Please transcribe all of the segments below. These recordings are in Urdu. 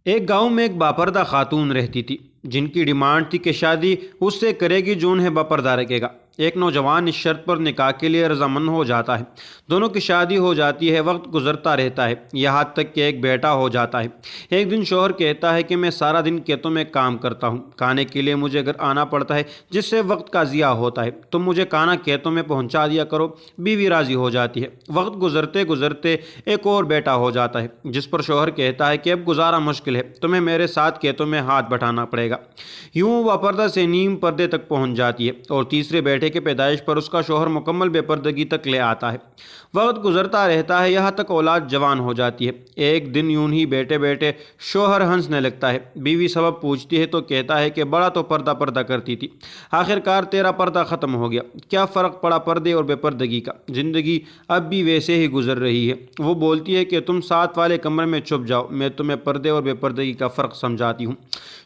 ایک گاؤں میں ایک باپردہ خاتون رہتی تھی جن کی ڈیمانڈ تھی کہ شادی اس سے کرے گی جو انہیں باپردہ رکھے گا۔ ایک نوجوان اس شرط پر نکاح کے لیے رضامند ہو جاتا ہے۔ دونوں کی شادی ہو جاتی ہے، وقت گزرتا رہتا ہے، یہاں تک کہ ایک بیٹا ہو جاتا ہے۔ ایک دن شوہر کہتا ہے کہ میں سارا دن کھیتوں میں کام کرتا ہوں، کھانے کے لیے مجھے گھر آنا پڑتا ہے جس سے وقت کا ضیاع ہوتا ہے، تم مجھے کھانا کھیتوں میں پہنچا دیا کرو۔ بیوی راضی ہو جاتی ہے۔ وقت گزرتے گزرتے ایک اور بیٹا ہو جاتا ہے جس پر شوہر کہتا ہے کہ اب گزارا مشکل ہے، تمہیں میرے ساتھ کھیتوں میں ہاتھ بٹانا پڑے گا۔ یوں وہ پردہ سے نیم پردے تک پہنچ جاتی ہے اور تیسرے بیٹے کے پیدائش پر اس کا شوہر مکمل بے پردگی تک لے آتا ہے۔ وقت گزرتا رہتا ہے، یہاں تک اولاد جوان ہو جاتی ہے۔ ایک دن یوں ہی بیٹے بیٹے شوہر ہنسنے لگتا ہے۔ بیوی سبب پوچھتی ہے تو کہتا ہے کہ بڑا تو پردہ پردہ کرتی تھی، آخر کار تیرا پردہ ختم ہو گیا، کیا فرق پڑا پردے اور بے پردگی کا، زندگی اب بھی ویسے ہی گزر رہی ہے۔ وہ بولتی ہے کہ تم ساتھ والے کمرے میں چھپ جاؤ، میں تمہیں پردے اور بے پردگی کا فرق سمجھاتی ہوں۔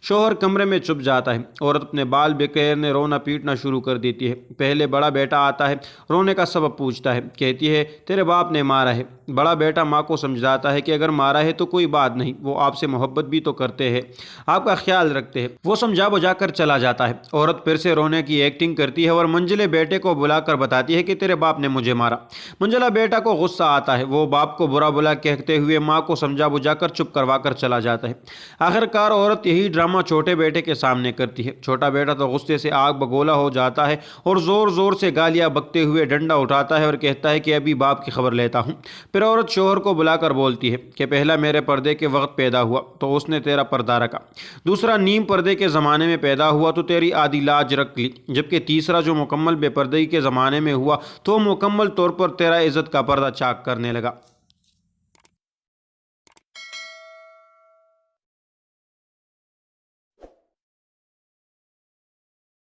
شوہر کمرے میں چھپ جاتا ہے، عورت اپنے بال بکھیرنے رونا پیٹنا شروع کر دیتی ہے۔ پہلے بڑا بیٹا آتا ہے، رونے کا سبب پوچھتا ہے، کہتی ہے تیرے باپ نے مارا ہے۔ بڑا بیٹا ماں کو سمجھاتا ہے کہ اگر مارا ہے تو کوئی بات نہیں، وہ آپ سے محبت بھی تو کرتے ہیں، آپ کا خیال رکھتے ہیں۔ وہ سمجھا بجھا کر چلا جاتا ہے۔ عورت پھر سے رونے کی ایکٹنگ کرتی ہے اور منجلے بیٹے کو بلا کر بتاتی ہے کہ تیرے باپ نے مجھے مارا۔ منجلا بیٹا کو غصہ آتا ہے، وہ باپ کو برا بلا کہتے ہوئے ماں کو سمجھا بجھا کر چپ کروا کر چلا جاتا ہے۔ آخر کار عورت یہی ڈرامہ چھوٹے بیٹے کے سامنے کرتی ہے۔ چھوٹا بیٹا تو غصے سے آگ بگولا ہو جاتا ہے اور زور زور سے گالیاں بکتے ہوئے ڈنڈا اٹھاتا ہے اور کہتا ہے کہ ابھی باپ کی خبر لیتا ہوں۔ پھر عورت شوہر کو بلا کر بولتی ہے کہ پہلا میرے پردے کے وقت پیدا ہوا تو اس نے تیرا پردہ رکھا، دوسرا نیم پردے کے زمانے میں پیدا ہوا تو تیری آدھی لاج رکھ لی، جبکہ تیسرا جو مکمل بے پردگی کے زمانے میں ہوا تو مکمل طور پر تیرا عزت کا پردہ چاک کرنے لگا۔